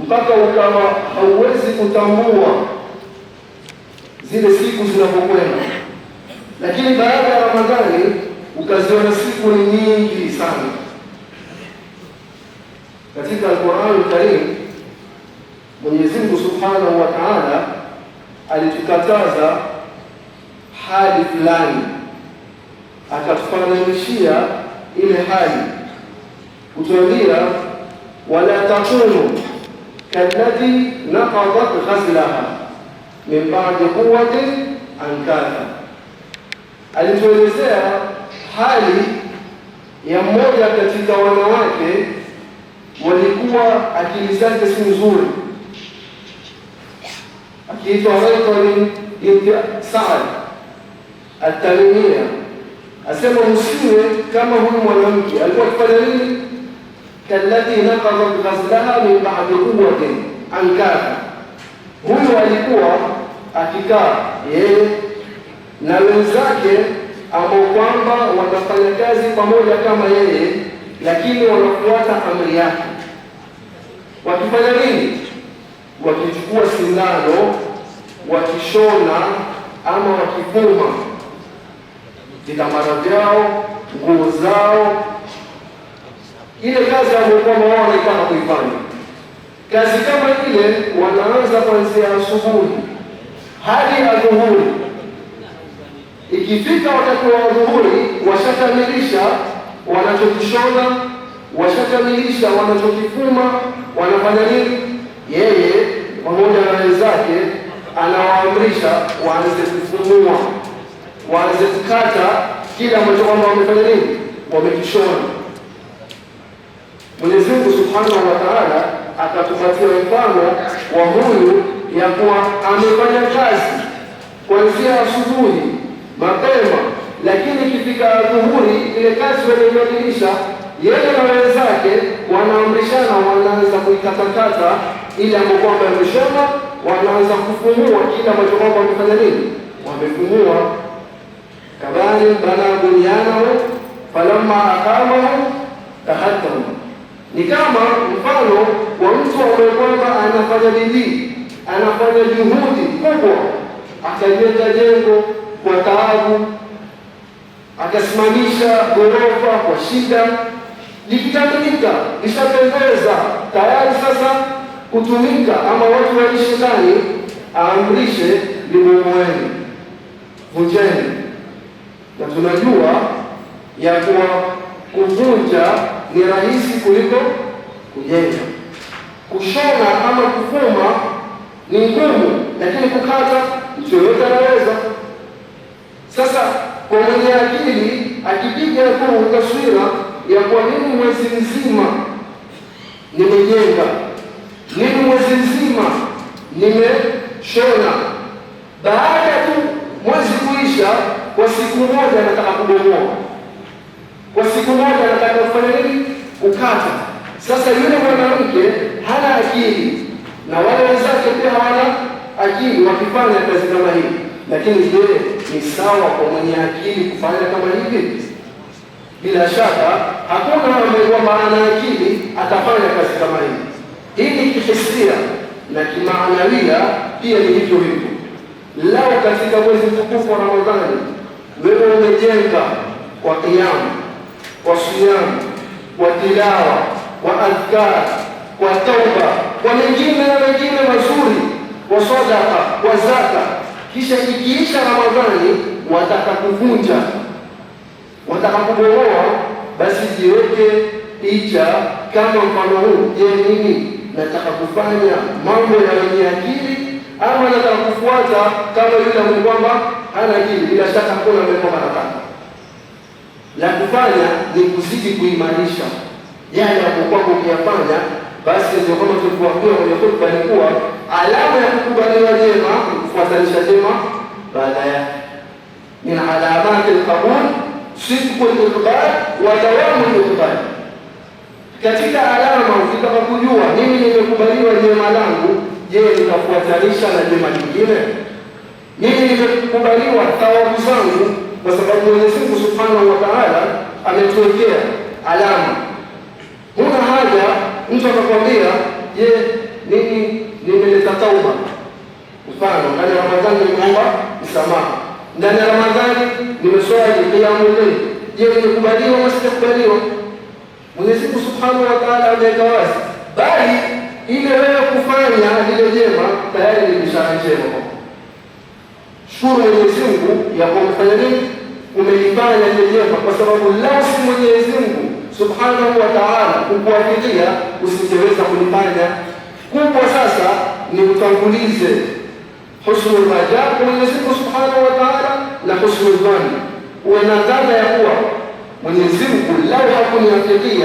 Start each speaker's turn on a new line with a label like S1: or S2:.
S1: mpaka ukawa hauwezi kutambua zile siku zinapokwenda. Lakini baada ya Ramadhani ukaziona siku ni nyingi sana. Katika Al-Qur'an Al-Karim Mwenyezi Mungu Subhanahu wa Ta'ala alitukataza hali fulani, akatufananishia ile hali, kutuambia wala takunu kalladhi naqadat ghazlaha min ba'di quwwatin ankatha. Alituelezea hali ya mmoja katika wanawake walikuwa akili zake si nzuri, akiitwa Raitha binti Saad At-Tamimiyya. Asema msiwe kama huyu mwanamke. Alikuwa akifanya nini? Kalladhi naqadat ghazlaha min ba'di quwwatin ankatha. Huyu alikuwa akikaa yeye na wenzake ambao kwamba wanafanya kazi pamoja kama yeye, lakini wanafuata amri yake. Wakifanya nini? Wakichukua sindano, wakishona ama wakifuma vitambara vyao, nguo zao, ile kazi ambayo kwamba wao wanaitaka kuifanya. Kazi kama ile wanaanza kuanzia asubuhi hadi adhuhuri. Ikifika wakati wa adhuhuri, washakamilisha wanachokishona, washakamilisha wanachokifuma, wanafanya nini? Yeye pamoja na wenzake anawaamrisha waanze kufumua, waanze kukata kile ambacho kwamba wamefanya nini? Wamekishona. Mwenyezi Mungu Subhanahu wa Ta'ala akatupatia mfano wa huyu ya kuwa amefanya kazi kuanzia asubuhi mapema, lakini ikifika adhuhuri ile kazi wanaikamilisha, yeye na wenzake wanaamrishana, wanaanza kuikatakata ile ambayo kwamba wameshona, wanaanza kufumua kile ambacho kwamba wamefanya nini? Wamefumua. Kabani bana bunyanahu falamma aqamahu tahaddahu. Ni kama mfano wa mtu ambaye kwamba anafanya bidii, anafanya juhudi kubwa, akajenga jengo kwa taabu, akasimamisha ghorofa kwa shida, likikamilika, lishapendeza tayari sasa kutumika ama watu waishi ndani, aamrishe libomoeni, vunjeni. Na tunajua ya kuwa kuvunja ni rahisi kuliko kujenga. Kushona ama kufuma ni ngumu, lakini kukata mtu yoyote anaweza. Sasa kwa mwenye akili akipiga kwa taswira ya kwa nini mwezi mzima nimejenga, nini mwezi mzima nimeshona, baada tu mwezi kuisha, kwa siku moja nataka kubomoa, kwa siku moja nataka kufanya nini? Kukata. Sasa yule mwanamke hana akili na wale wenzake pia hawana akili wakifanya kazi kama hii. Lakini je, ni sawa kwa mwenye akili kufanya kama hivi? Bila shaka hakuna ambaye kwa maana akili atafanya kazi kama hii. Hii ni kihisia na kimaanawia pia ni hivyo hivyo. Lao katika mwezi mtukufu wa Ramadhani wewe umejenga kwa kiamu, kwa siyamu, kwa tilawa, kwa adhkar, kwa tauba, kwa mengine na mengine mazuri, kwa sadaka, kwa zaka, kisha ikiisha Ramadhani wataka kuvunja, wataka kubomoa, basi jiweke picha kama mfano huu. Je, mimi nataka kufanya mambo ya wenye akili ama nataka kufuata kama yule mtu kwamba hana akili? Bila shaka hakuna mambo marataka. La kufanya ni kuzidi kuimarisha yale ambayo ukiyafanya, basi ndio kama tulivyoambiwa kwenye hotuba ni kuwa alama ya kukubaliwa jema kufuatanisha jema baada yake. Min alamati al-qabul sidqu al-iqbal wa dawamu al-iqbal. Katika alama ukitaka kujua mimi nimekubaliwa jema langu, je, nitafuatanisha na jema lingine? Mimi nimekubaliwa thawabu zangu, kwa sababu Mwenyezi Mungu Subhanahu wa Ta'ala ametuwekea alama. Huna haja mtu akakwambia, je, nini, nimeleta tauba. Mfano, ndani ya Ramadhani nimeomba msamaha, ndani ya Ramadhani nimeswali qiyamul layl. Je, nimekubaliwa au sijakubaliwa? Mwenyezi Mungu Subhanahu wa Ta'ala ameweka wazi, bali ile wewe kufanya lile jema tayari ni bishara njema. Shukuru Mwenyezi Mungu ya kumfanya nini, umelifanya lile jema, kwa sababu lao si Mwenyezi Mungu Subhanahu wa Ta'ala kukuwafikia usingeweza kulifanya. Kubwa sasa ni utangulize husnul raja kwa Mwenyezi Mungu Subhanahu wa Ta'ala na husnul dhanni, uwe na dhana ya kuwa Mwenyezi Mungu lao hakuniwafikia